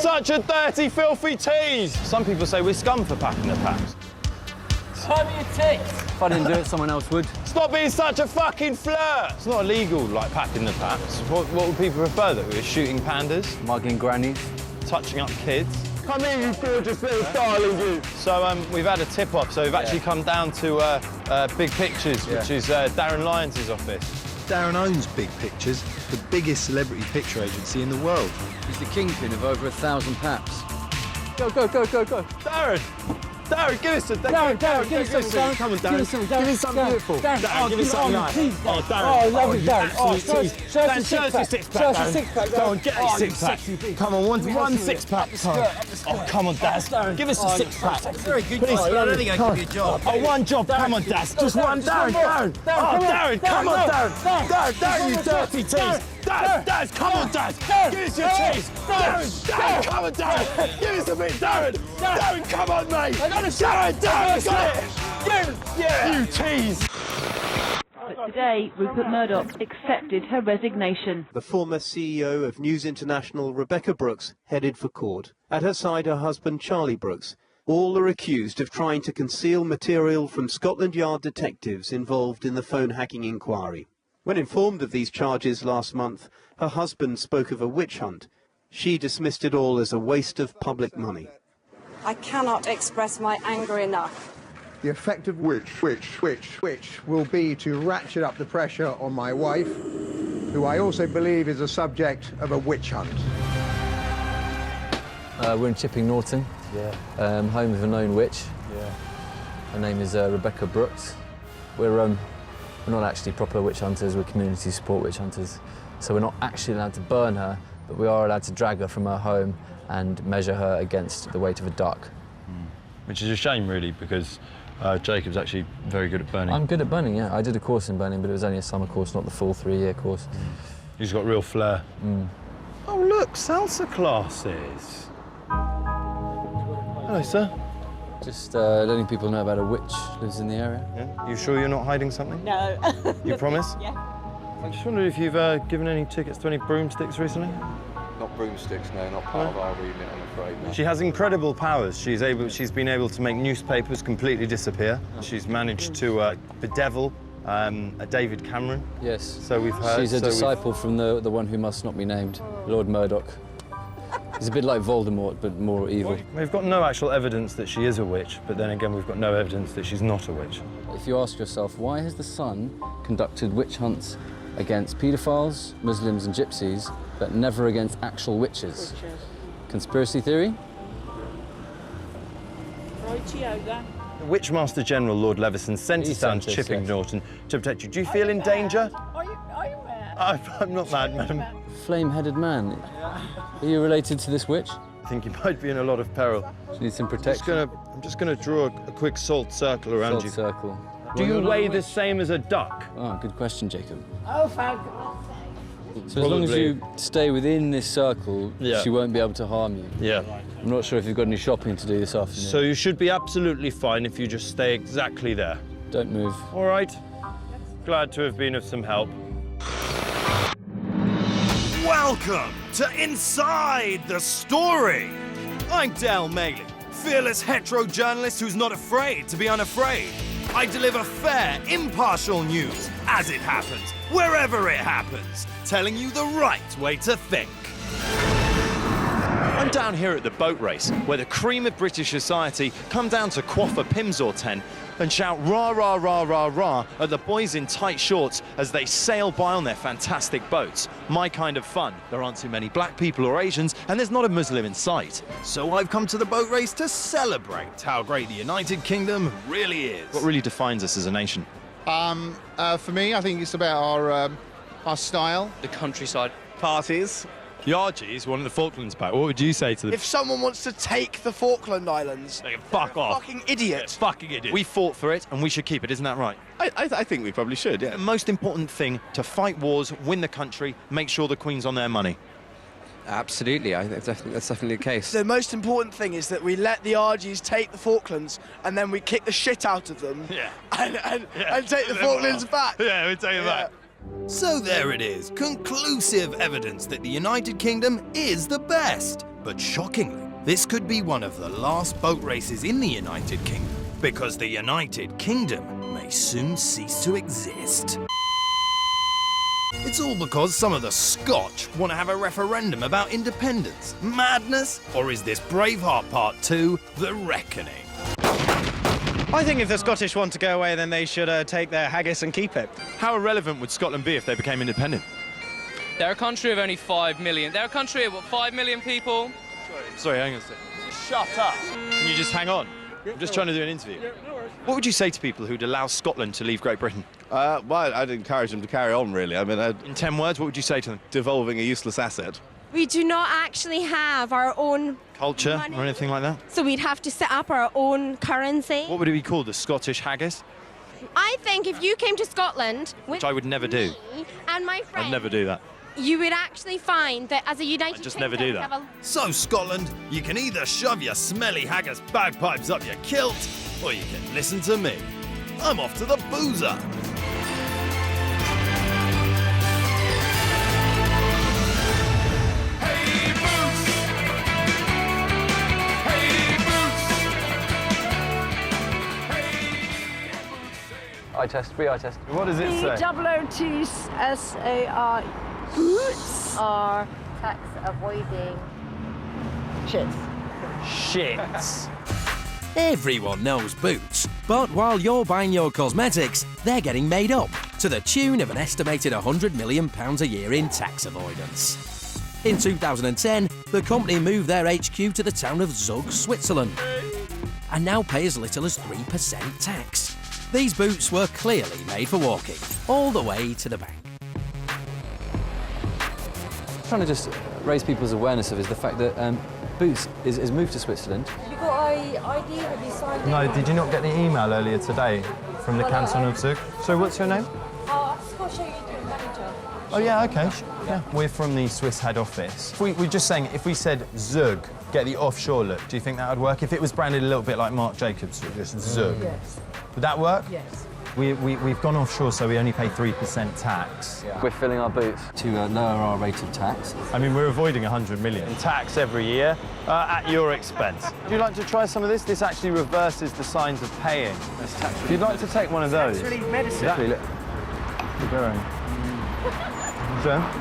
such a dirty, filthy tease. Some people say we're scum for packing the paps. Time your tits. If I didn't do it, someone else would. Stop being such a fucking flirt. It's not illegal, like, packing the paps. What would people prefer, though? We're shooting pandas? Mugging grannies. Touching up kids? Come here, you gorgeous little darling, you. So we've had a tip-off, so we've actually come down to Big Pictures, which is Darren Lyons' office. Darren owns Big Pictures, the biggest celebrity picture agency in the world. He's the kingpin of over 1,000 paps. Go, go, go, go, go. Darren! Darren, give us a... Darren, give us something, Darren. Come on, Darren. Give us something, Darren. Give us something beautiful. Darren, give us something nice. Oh, Darren. Oh, lovely, Darren. Oh, Show us your six-pack. Show us your six-pack, Go on, get a six-pack. Come on, one six-pack. Oh, come on, Daz. Give us a six-pack. Very good, please. I don't think I can give you a job. Oh, one job. Come on, Daz. Just one. Darren. Oh, Darren, come on, Darren. Darren, you dirty tease. Daz, come on, Daz. Give us your cheese. Darren, come on, Darren. Give us a bit, Darren. Darren, come on, mate. I got a Darren, I got it. Yeah, you tease. But today, Rupert Murdoch accepted her resignation. The former CEO of News International, Rebecca Brooks, headed for court. At her side, her husband, Charlie Brooks. All are accused of trying to conceal material from Scotland Yard detectives involved in the phone hacking inquiry. When informed of these charges last month, her husband spoke of a witch hunt. She dismissed it all as a waste of public money. I cannot express my anger enough. The effect of which will be to ratchet up the pressure on my wife, who I also believe is a subject of a witch hunt. We're in Chipping Norton, home of a known witch. Her name is Rebecca Brooks. We're not actually proper witch hunters, we're community support witch hunters. So we're not actually allowed to burn her, but we are allowed to drag her from her home and measure her against the weight of a duck. Which is a shame, really, because Jacob's actually very good at burning. I'm good at burning, yeah. I did a course in burning, but it was only a summer course, not the full 3-year course. He's got real flair. Oh, look, salsa classes. Hello, sir. Just letting people know about a witch lives in the area. Yeah? You sure you're not hiding something? No. You promise? Yeah. I just wondered if you've given any tickets to any broomsticks recently? Not broomsticks, no, not part of our remit, I'm afraid. No. She has incredible powers. She's been able to make newspapers completely disappear. She's managed to bedevil a David Cameron. Yes. So we've heard. She's a disciple from the one who must not be named, Lord Murdoch. He's a bit like Voldemort, but more evil. We've got no actual evidence that she is a witch, but then again, we've got no evidence that she's not a witch. If you ask yourself, why has the Sun conducted witch hunts against paedophiles, Muslims and gypsies, but never against actual witches? Conspiracy theory? The Witchmaster General, Lord Leveson, sent us down to Chipping Norton to protect you. Do you feel in danger? Are you mad? I'm not mad, madam. Flame-headed man. Are you related to this witch? I think you might be in a lot of peril. She needs some protection. I'm just going to draw a quick salt circle around you. Salt circle. Do you weigh the same as a duck? Oh, good question, Jacob. Oh, for God's sake. So as long as you stay within this circle, she won't be able to harm you. Yeah. I'm not sure if you've got any shopping to do this afternoon. So you should be absolutely fine if you just stay exactly there. Don't move. All right. Glad to have been of some help. Welcome to Inside the Story. I'm Dale Mailey, fearless hetero journalist who's not afraid to be unafraid. I deliver fair, impartial news as it happens, wherever it happens, telling you the right way to think. I'm down here at the boat race, where the cream of British society come down to quaff a Pimsor tent and shout rah, rah, rah, rah, rah at the boys in tight shorts as they sail by on their fantastic boats. My kind of fun. There aren't too many black people or Asians, and there's not a Muslim in sight. So I've come to the boat race to celebrate how great the United Kingdom really is. What really defines us as a nation? For me, I think it's about our style. The countryside. Parties. Yargies wanted the Falklands back. What would you say to them? If someone wants to take the Falkland Islands, they can fuck off. Fucking idiot. Yeah, fucking idiot. We fought for it, and we should keep it. Isn't that right? I think we probably should, yeah. The most important thing, to fight wars, win the country, make sure the Queen's on their money. Absolutely, I think that's definitely the case. The most important thing is that we let the RGs take the Falklands and then we kick the shit out of them and take the Falklands back. Yeah, we take it back. So there it is, conclusive evidence that the United Kingdom is the best. But shockingly, this could be one of the last boat races in the United Kingdom, because the United Kingdom may soon cease to exist. It's all because some of the Scotch want to have a referendum about independence. Madness? Or is this Braveheart Part 2, The Reckoning? I think if the Scottish want to go away, then they should take their haggis and keep it. How irrelevant would Scotland be if they became independent? They're a country of only 5 million. They're a country of, what, 5 million people? Sorry, hang on a second. Shut up. Can you just hang on? I'm just trying to do an interview. What would you say to people who'd allow Scotland to leave Great Britain? Well, I'd encourage them to carry on, really. I mean, in 10 words, what would you say to them? Devolving a useless asset. We do not actually have our own culture money, or anything like that? So we'd have to set up our own currency. What would it be called? The Scottish haggis? I think if you came to Scotland... Which I would never do. And my friend... I'd never do that. You would actually find that as a United I'd just Kingdom, never do that. So, Scotland, you can either shove your smelly haggis bagpipes up your kilt, or you can listen to me. I'm off to the boozer. Eye test, free eye test. What does it say? B-O-O-T-S-A-R. Boots are tax avoiding shits. Shits. Everyone knows Boots, but while you're buying your cosmetics, they're getting made up to the tune of an estimated £100 million a year in tax avoidance. In 2010, the company moved their HQ to the town of Zug, Switzerland, and now pay as little as 3% tax. These boots were clearly made for walking, all the way to the bank. Trying to just raise people's awareness of is the fact that Boots is moved to Switzerland. Have you got an ID? Have you signed No, it? did you not get the email earlier today from the canton of Zug? So what's your name? I'll just go show you the manager. Oh, yeah, OK. Yeah. We're from the Swiss head office. We're just saying, if we said Zug, get the offshore look, do you think that would work? If it was branded a little bit like Marc Jacobs, just Zug. Yes. Would that work? Yes. We've gone offshore, so we only pay 3% tax. Yeah. We're filling our boots to lower our rate of tax. I mean, we're avoiding 100 million in tax every year at your expense. Would you like to try some of this? This actually reverses the signs of paying. If you'd like to take one of those. It's really medicine. Exactly, look.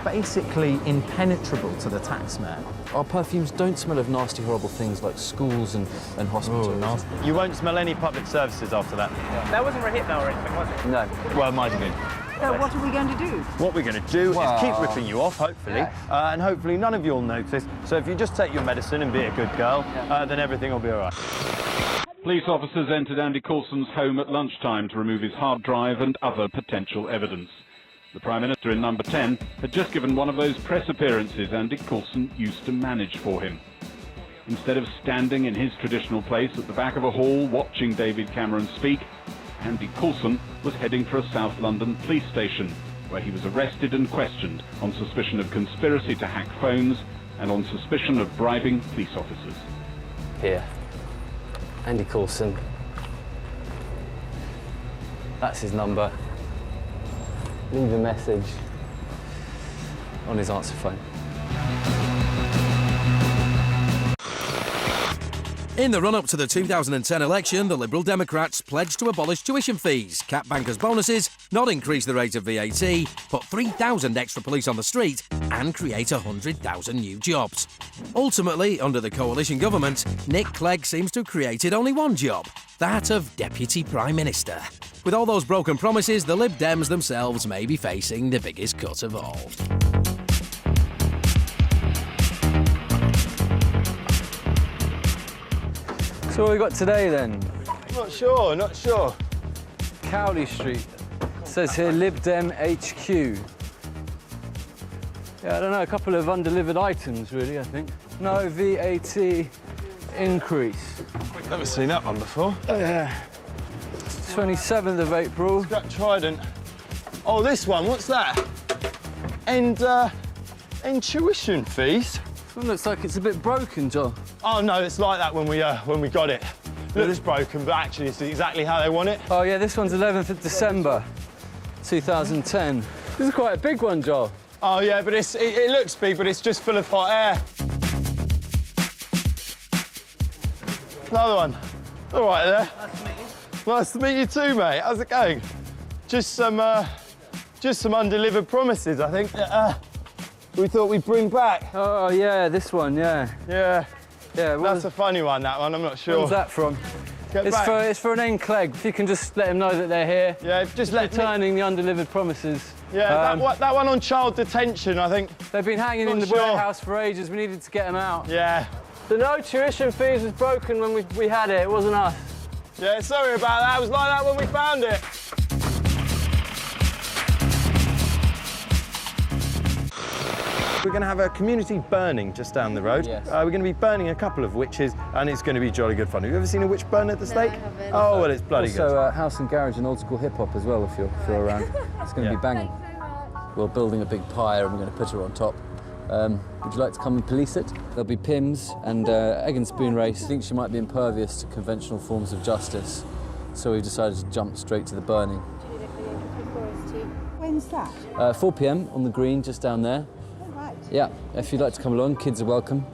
Basically impenetrable to the tax man. Our perfumes don't smell of nasty, horrible things like schools and hospitals. Ooh, nasty. You won't smell any public services after that. Yeah. That wasn't a hit now or anything, was it? No. Well, it might have been. So what are we going to do? What we're going to do is keep ripping you off, hopefully, and hopefully none of you will notice. So if you just take your medicine and be a good girl, then everything will be all right. Police officers entered Andy Coulson's home at lunchtime to remove his hard drive and other potential evidence. The Prime Minister in number 10 had just given one of those press appearances Andy Coulson used to manage for him. Instead of standing in his traditional place at the back of a hall watching David Cameron speak, Andy Coulson was heading for a South London police station, where he was arrested and questioned on suspicion of conspiracy to hack phones and on suspicion of bribing police officers. Here, Andy Coulson. That's his number. Leave a message on his answer phone. In the run-up to the 2010 election, the Liberal Democrats pledged to abolish tuition fees, cap bankers' bonuses, not increase the rate of VAT, put 3,000 extra police on the street and create 100,000 new jobs. Ultimately, under the coalition government, Nick Clegg seems to have created only one job, that of Deputy Prime Minister. With all those broken promises, the Lib Dems themselves may be facing the biggest cut of all. So what we got today then? Not sure. Cowley Street. It says here Lib Dem HQ. Yeah, I don't know, a couple of undelivered items really, I think. No VAT increase. Never seen that one before. 27th of April. Got Trident. Oh, this one, what's that? And tuition fees. This one looks like it's a bit broken, John. Oh no, it's like that when we got it. Look, it's broken, but actually it's exactly how they want it. Oh yeah, this one's 11th of December, 2010. This is quite a big one, Joel. Oh yeah, but it looks big, but it's just full of hot air. Another one. All right there. Nice to meet you too, mate. How's it going? Just some undelivered promises, I think. We thought we'd bring back. Oh, yeah, this one, yeah. Yeah. Yeah, that's a funny one, that one. I'm not sure. Where's that from? It's for Nick Clegg. If you can just let him know that they're here. Yeah, just returning the undelivered promises. Yeah, that one on child detention, I think. They've been hanging in the warehouse for ages. We needed to get them out. Yeah. The no tuition fees was broken when we had it. It wasn't us. Yeah, sorry about that. It was like that when we found it. We're going to have a community burning just down the road. Yes. We're going to be burning a couple of witches, and it's going to be jolly good fun. Have you ever seen a witch burn at the stake? I haven't. Oh, well, it's bloody good. Also, house and garage and old school hip hop as well, if you're around. It's going to be banging. We're building a big pyre and we're going to put her on top. Would you like to come and police it? There'll be Pims and egg and spoon race. I think she might be impervious to conventional forms of justice, so we decided to jump straight to the burning. When's that? 4 p.m. on the green, just down there. Right. Yeah, if you'd like to come along, kids are welcome.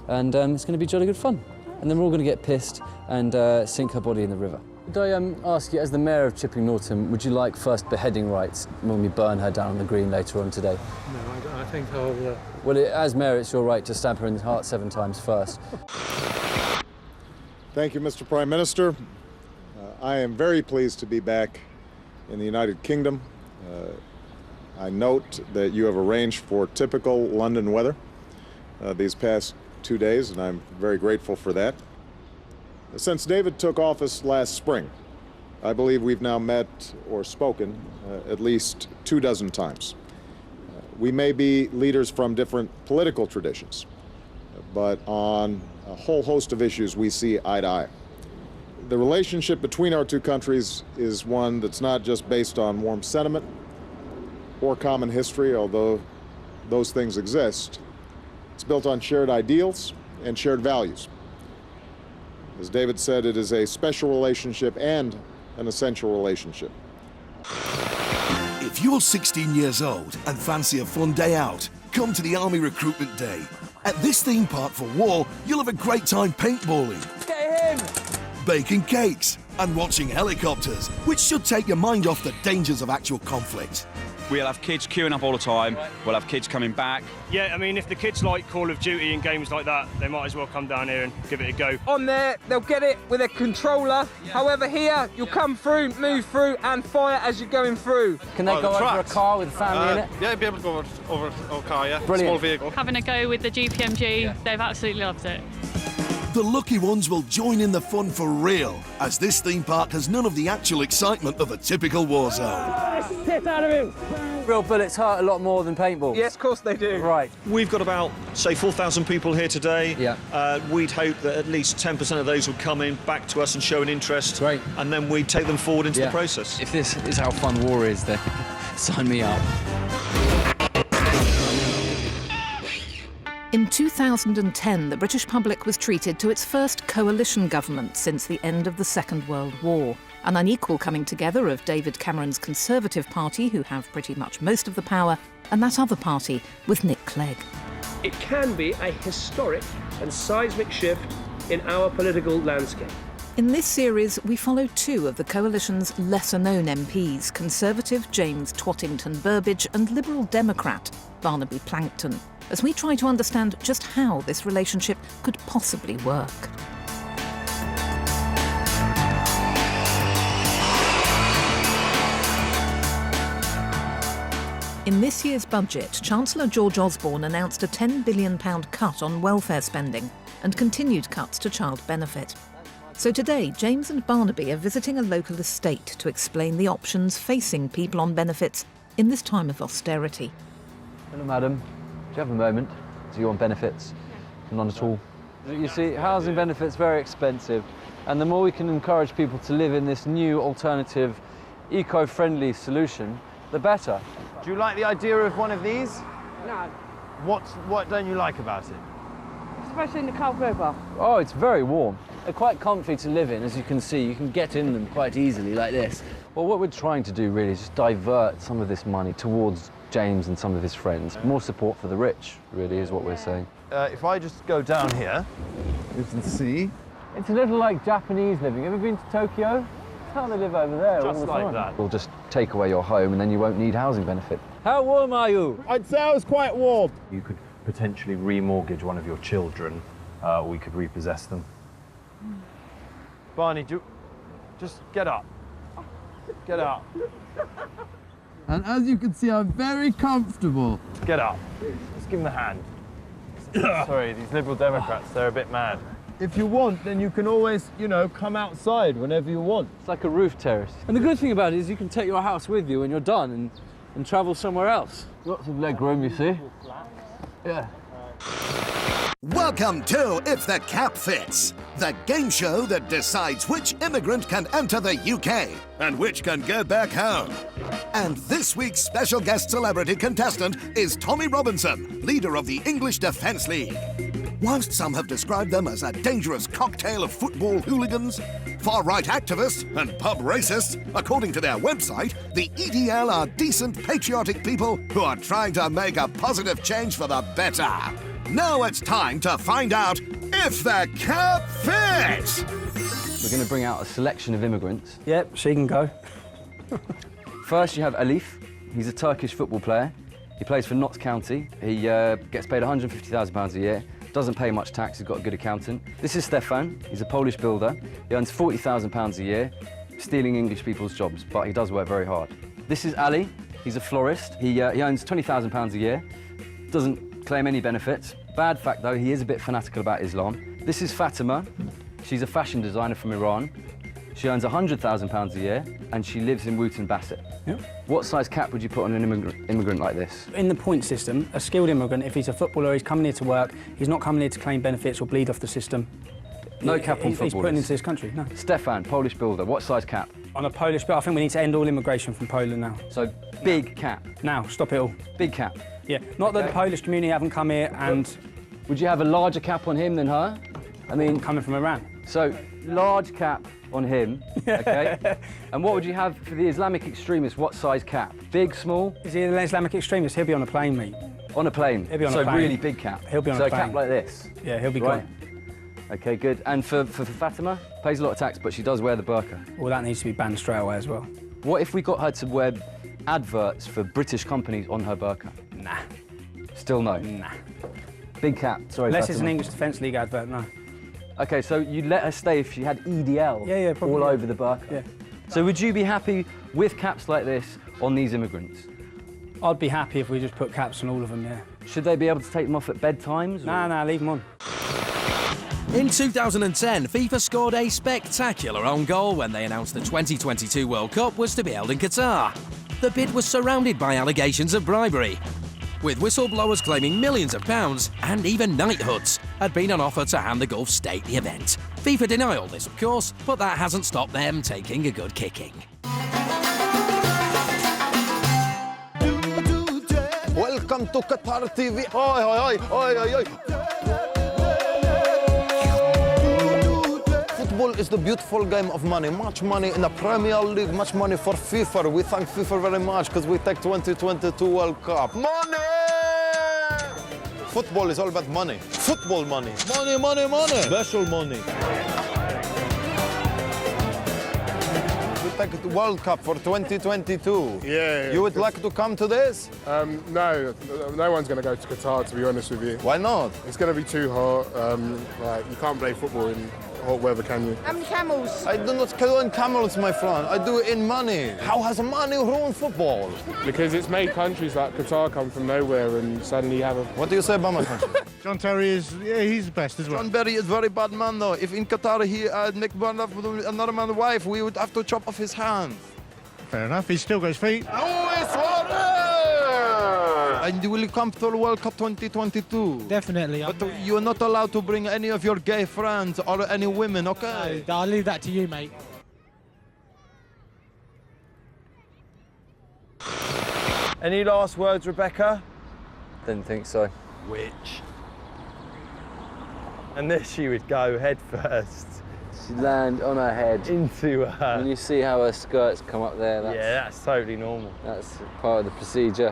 And it's going to be jolly good fun. And then we're all going to get pissed and sink her body in the river. Could I ask you, as the Mayor of Chipping Norton, would you like first beheading rights when we burn her down on the green later on today? No, I think I'll... Well, as Mayor, it's your right to stab her in the heart 7 times first. Thank you, Mr. Prime Minister. I am very pleased to be back in the United Kingdom. I note that you have arranged for typical London weather these past 2 days, and I'm very grateful for that. Since David took office last spring, I believe we've now met or spoken at least 24 times. We may be leaders from different political traditions, but on a whole host of issues we see eye to eye. The relationship between our two countries is one that's not just based on warm sentiment or common history, although those things exist. It's built on shared ideals and shared values. As David said, it is a special relationship and an essential relationship. If you're 16 years old and fancy a fun day out, come to the Army Recruitment Day. At this theme park for war, you'll have a great time paintballing, Get him! baking cakes, and watching helicopters, which should take your mind off the dangers of actual conflict. We'll have kids queuing up all the time. We'll have kids coming back. Yeah, I mean, if the kids like Call of Duty and games like that, they might as well come down here and give it a go. On there, they'll get it with a controller. However, here, you'll come through, move through, and fire as you're going through. Can they go over a car with a family in it? Yeah, you'll be able to go over a car, yeah. Brilliant. Small vehicle. Having a go with the GPMG, they've absolutely loved it. The lucky ones will join in the fun for real, as this theme park has none of the actual excitement of a typical war zone. Get out of him! Real bullets hurt a lot more than paintballs. Yes, of course they do. Right. We've got about, say, 4,000 people here today. Yeah. We'd hope that at least 10% of those would come in back to us and show an interest. Great. And then we'd take them forward into the process. If this is how fun war is, then sign me up. In 2010, the British public was treated to its first coalition government since the end of the Second World War. An unequal coming together of David Cameron's Conservative Party, who have pretty much most of the power, and that other party with Nick Clegg. It can be a historic and seismic shift in our political landscape. In this series, we follow 2 of the coalition's lesser-known MPs, Conservative James Twattington Burbidge and Liberal Democrat Barnaby Plankton, as we try to understand just how this relationship could possibly work. In this year's budget, Chancellor George Osborne announced a £10 billion cut on welfare spending and continued cuts to child benefit. So today, James and Barnaby are visiting a local estate to explain the options facing people on benefits in this time of austerity. Hello, madam. Do you have a moment? Do you want benefits? None at all. You see, housing benefits are very expensive, and the more we can encourage people to live in this new alternative, eco-friendly solution, the better. Do you like the idea of one of these? No, What don't you like about it? especially in the cold weather. Oh, it's very warm. They're quite comfy to live in, as you can see. You can get in them quite easily like this. Well, what we're trying to do really is just divert some of this money towards James and some of his friends. More support for the rich, really, is what we're saying. If I just go down here, you can see It's a little like Japanese living. Ever been to Tokyo? That's how they live over there all the time. that. We'll just take away your home and then you won't need housing benefit. How warm are you? I'd say I was quite warm. You could potentially remortgage one of your children, or we could repossess them. Barney, just get up. Get up. And as you can see, I'm very comfortable. Get up. Let's give him the hand. Sorry, these Liberal Democrats, they're a bit mad. If you want, then you can always, you know, come outside whenever you want. It's like a roof terrace. And the good thing about it is you can take your house with you when you're done and travel somewhere else. Lots of leg room, you see. Yeah. Welcome to If the Cap Fits, the game show that decides which immigrant can enter the UK and which can go back home. And this week's special guest celebrity contestant is Tommy Robinson, leader of the English Defence League. Whilst some have described them as a dangerous cocktail of football hooligans, far-right activists and pub racists, according to their website, the EDL are decent, patriotic people who are trying to make a positive change for the better. Now it's time to find out if the cap fits! We're going to bring out a selection of immigrants. Yep, she can go. First, you have Elif. He's a Turkish football player. He plays for Notts County. He gets paid £150,000 a year. Doesn't pay much tax, he's got a good accountant. This is Stefan, he's a Polish builder. He earns £40,000 a year, stealing English people's jobs, but he does work very hard. This is Ali, he's a florist. He earns £20,000 a year, doesn't claim any benefits. Bad fact though, he is a bit fanatical about Islam. This is Fatima, she's a fashion designer from Iran. She earns £100,000 a year, and she lives in Wootton Bassett. Yep. What size cap would you put on an immigrant like this? In the point system, a skilled immigrant, if he's a footballer, he's coming here to work, he's not coming here to claim benefits or bleed off the system. No cap on footballers? He's putting into this country, no. Stefan, Polish builder, what size cap? On a Polish bill, I think we need to end all immigration from Poland now. So, big cap? Now, stop it all. Big cap? Yeah, not that the Polish community haven't come here and... Would you have a larger cap on him than her? I mean... Coming from Iran. So, large cap on him, okay? And what would you have for the Islamic extremist? What size cap? Big, small? Is he an Islamic extremist? He'll be on a plane, mate. On a plane? He'll be on a plane. So really big cap? He'll be on a plane. So a cap like this? Yeah, he'll be right. gone. Okay, good. And for Fatima, pays a lot of tax, but she does wear the burqa. Well, that needs to be banned straight away as well. What if we got her to wear adverts for British companies on her burqa? Nah. Still no? Nah. Big cap, sorry, Unless Fatima. it's an English Defence League advert, no. OK, so you'd let her stay if she had EDL all over the burqa? Yeah. So would you be happy with caps like this on these immigrants? I'd be happy if we just put caps on all of them, yeah. Should they be able to take them off at bedtimes? Nah, leave them on. In 2010, FIFA scored a spectacular own goal when they announced the 2022 World Cup was to be held in Qatar. The bid was surrounded by allegations of bribery, with whistleblowers claiming millions of pounds and even knighthoods had been on offer to hand the Gulf state the event. FIFA deny all this, of course, but that hasn't stopped them taking a good kicking. Welcome to Qatar TV. Oi, oi, oi, oi, oi. Football is the beautiful game of money. Much money in the Premier League, much money for FIFA. We thank FIFA very much because we take 2022 World Cup. Money! Football is all about money. Football money. Money, money, money. Special money. We take the World Cup for 2022. Yeah. You would like to come to this? No one's going to go to Qatar, to be honest with you. Why not? It's going to be too hot. Like, you can't play football in hot weather, can you? How many camels? I do not kill in camels, my friend. I do it in money. How has money ruined football? Because it's made countries like Qatar come from nowhere and suddenly have a... What do you say about my country? John Terry is, he's the best as well. John Berry is very bad man, though. If in Qatar he Nick Barnett with another man's wife, we would have to chop off his hand. Fair enough, he's still got his feet. And will you come to the World Cup 2022? Definitely. But you're not allowed to bring any of your gay friends or any women, okay? No, I'll leave that to you, mate. Any last words, Rebecca? Didn't think so. Witch. And there she would go head first. She'd land on her head. Into her. And you see how her skirts come up there. Yeah, that's totally normal. That's part of the procedure.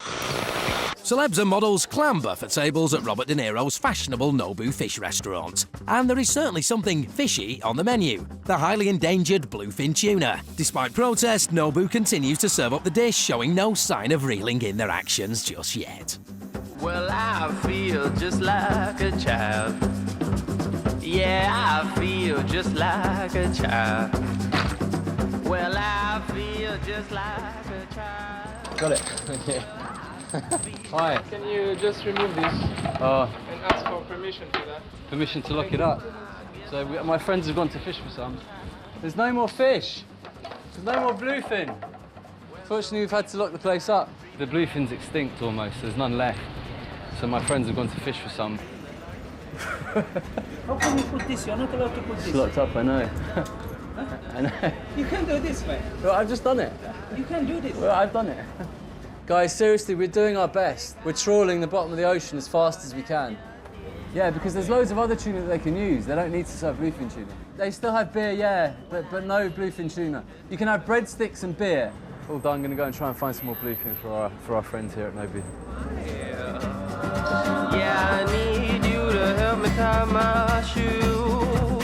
Celebs and models clamber for tables at Robert De Niro's fashionable NOBU fish restaurant. And there is certainly something fishy on the menu, the highly endangered bluefin tuna. Despite protest, NOBU continues to serve up the dish, showing no sign of reeling in their actions just yet. Well, I feel just like a child. Yeah, I feel just like a child. Well, I feel just like a child. Got it. Okay. Hi. Can you just remove this and ask for permission for that? Permission to lock it up. So my friends have gone to fish for some. There's no more fish. There's no more bluefin. Fortunately, we've had to lock the place up. The bluefin's extinct almost. There's none left. So my friends have gone to fish for some. How can you put this? You're not allowed to put this. It's locked up, I know. I know. You can do this, man. Well, I've just done it. You can do this. Well, I've done it. Guys, seriously, we're doing our best. We're trawling the bottom of the ocean as fast as we can. Yeah, because there's loads of other tuna that they can use. They don't need to serve bluefin tuna. They still have beer, yeah, but no bluefin tuna. You can have breadsticks and beer. All done. I'm going to go and try and find some more bluefin for our friends here at NOBU. Yeah, I need you to help me tie my shoe.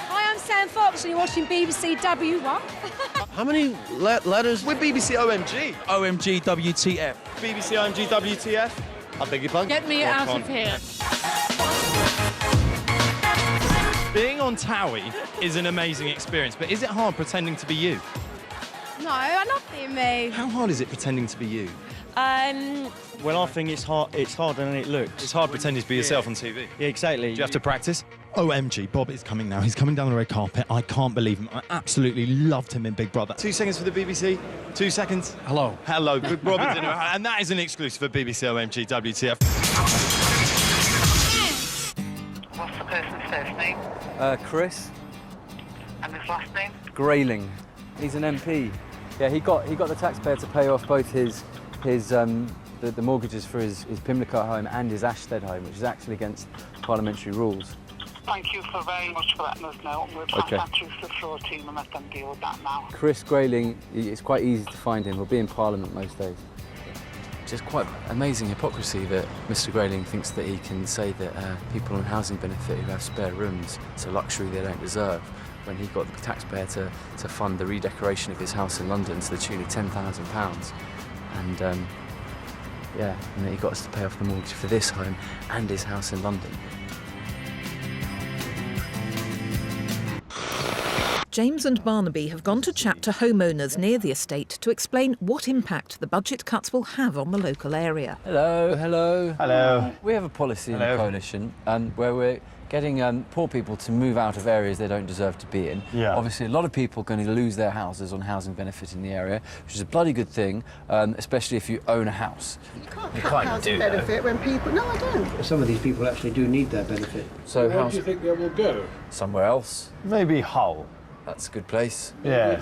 Hi, I'm Sam Fox and you're watching BBC W1. How many letters? We're BBC OMG. OMG WTF. BBC OMG WTF. I beg your pardon? Get me out of here. Being on Towie is an amazing experience, but is it hard pretending to be you? No, I'm not being me. How hard is it pretending to be you? Well, I think it's harder than it looks. It's hard pretending to be yourself on TV. Yeah, exactly. Do you have to practice? OMG, Bob is coming now. He's coming down the red carpet. I can't believe him. I absolutely loved him in Big Brother. 2 seconds for the BBC. 2 seconds. Hello. Hello. Robin's in, and that is an exclusive for BBC OMG WTF. What's the person's first name? Chris. And his last name? Grayling. He's an MP. Yeah, he got the taxpayer to pay off both the mortgages for his Pimlico home and his Ashstead home, which is actually against parliamentary rules. Thank you so very much for letting us know. We'll pass that through to the floor team and let them deal with that now. Chris Grayling, it's quite easy to find him. He'll be in Parliament most days. It's just quite amazing hypocrisy that Mr Grayling thinks that he can say that people on housing benefit who have spare rooms, it's a luxury they don't deserve, when he got the taxpayer to fund the redecoration of his house in London to the tune of £10,000. And yeah, and then he got us to pay off the mortgage for this home and his house in London. James and Barnaby have gone to chat to homeowners near the estate to explain what impact the budget cuts will have on the local area. Hello, hello. Hello. We have a policy in the coalition where we're getting poor people to move out of areas they don't deserve to be in. Yeah. Obviously, a lot of people are going to lose their houses on housing benefit in the area, which is a bloody good thing, especially if you own a house. You can't do benefit when people... No, I don't. Some of these people actually do need their benefit. So where do you think they will go? Somewhere else. Maybe Hull. That's a good place. Yeah.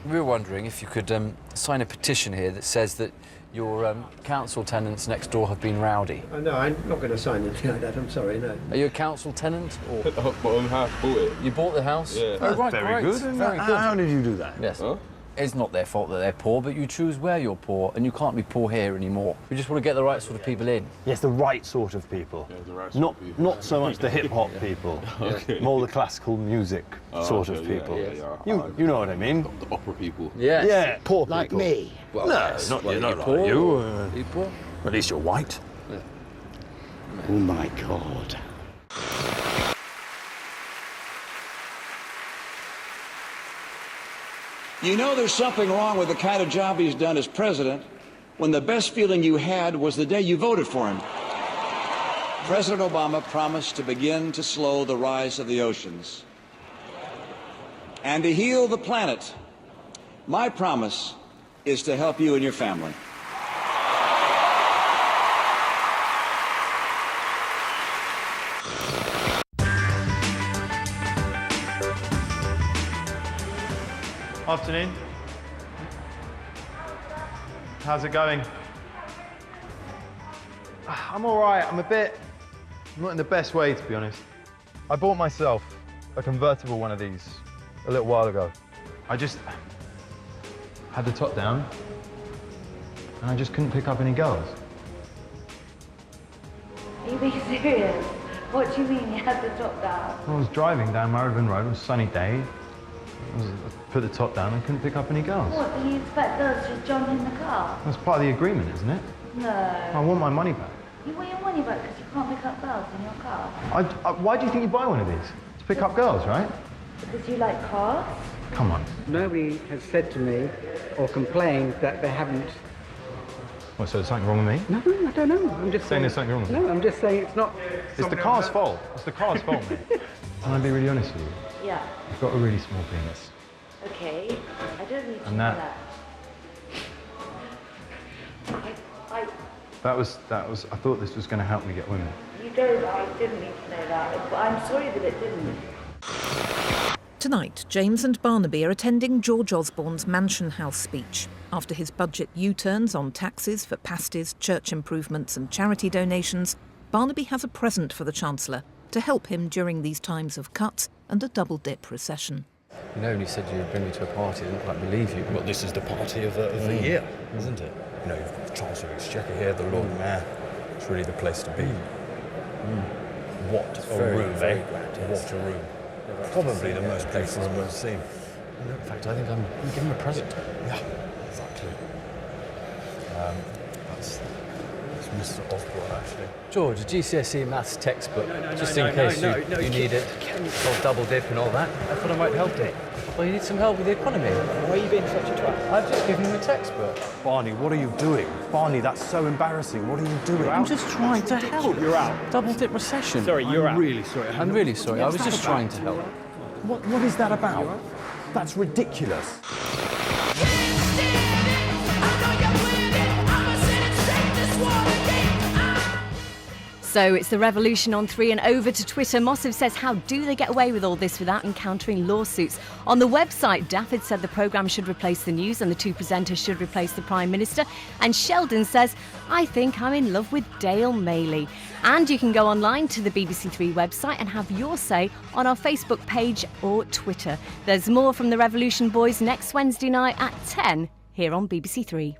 We were wondering if you could sign a petition here that says that your council tenants next door have been rowdy. No, I'm not going to sign anything like that. I'm sorry, no. Are you a council tenant? Or... My own house, bought it. You bought the house? Yeah. Oh, right, very great. good. Very good. How did you do that? Yes. Huh? It's not their fault that they're poor, but you choose where you're poor, and you can't be poor here anymore. We just want to get the right sort of people in. Yes, the right sort of people. Yeah, the right sort of people. Not so much the hip-hop people. Okay. More the classical music sort of people. Yeah. You know what I mean? The opera people. Yes. Yeah, poor people. Like me? Well, no, not well, you, not poor. like you. Are you poor? At least you're white. Yeah. Oh, my God. You know there's something wrong with the kind of job he's done as president when the best feeling you had was the day you voted for him. President Obama promised to begin to slow the rise of the oceans and to heal the planet. My promise is to help you and your family. Afternoon. How's it going? I'm all right. I'm not in the best way, to be honest. I bought myself a convertible one of these a little while ago. I just had the top down and I just couldn't pick up any girls. Are you being serious? What do you mean you had the top down? I was driving down Marylebone Road, it was a sunny day. I put the top down and couldn't pick up any girls. What, do you expect girls to just jump in the car? That's part of the agreement, isn't it? No. I want my money back. You want your money back because you can't pick up girls in your car? Why do you think you buy one of these? To pick up girls, right? Because you like cars? Come on. Nobody has said to me or complained that they haven't. What, so there's something wrong with me? No, I don't know. I'm just saying there's something wrong with me? No, I'm just saying it's not. It's the car's fault. It's the car's fault, mate. Can I be really honest with you? Yeah. You've got a really small penis. Okay. I don't need to And know that- that. I thought this was going to help me get women. You don't. I didn't need to know that. But I'm sorry that it didn't. Tonight, James and Barnaby are attending George Osborne's Mansion House speech. After his budget U-turns on taxes for pasties, church improvements and charity donations, Barnaby has a present for the Chancellor to help him during these times of cuts and a double-dip recession. You know, when you said you'd bring me to a party, I didn't quite believe you. Well, this is the party of the year, isn't it? You know, you've got the Chancellor of Exchequer here, the Lord Mayor. It's really the place to be. What a room, very eh? grand, yes. What a room. Probably the most beautiful room I've seen. In fact, I think I'm giving him a present. Yeah, exactly. That's Mr. Osborne, actually. George, a GCSE maths textbook, just in case you need it. Whole double dip and all that. I thought I might help him. Well, you need some help with the economy. Why are you being such a twat? I've just given him a textbook. Barney, what are you doing? Barney, that's so embarrassing. What are you doing? I'm just trying to help. You're out. Double dip recession. Sorry, you're out. I'm really sorry. I'm really sorry. I was just trying to help. What is that about? That's ridiculous. So it's the revolution on 3 and over to Twitter. Mossive says, how do they get away with all this without encountering lawsuits? On the website, Daffod said the programme should replace the news and the two presenters should replace the Prime Minister. And Sheldon says, I think I'm in love with Dale Mailey. And you can go online to the BBC Three website and have your say on our Facebook page or Twitter. There's more from the Revolution Boys next Wednesday night at 10 here on BBC Three.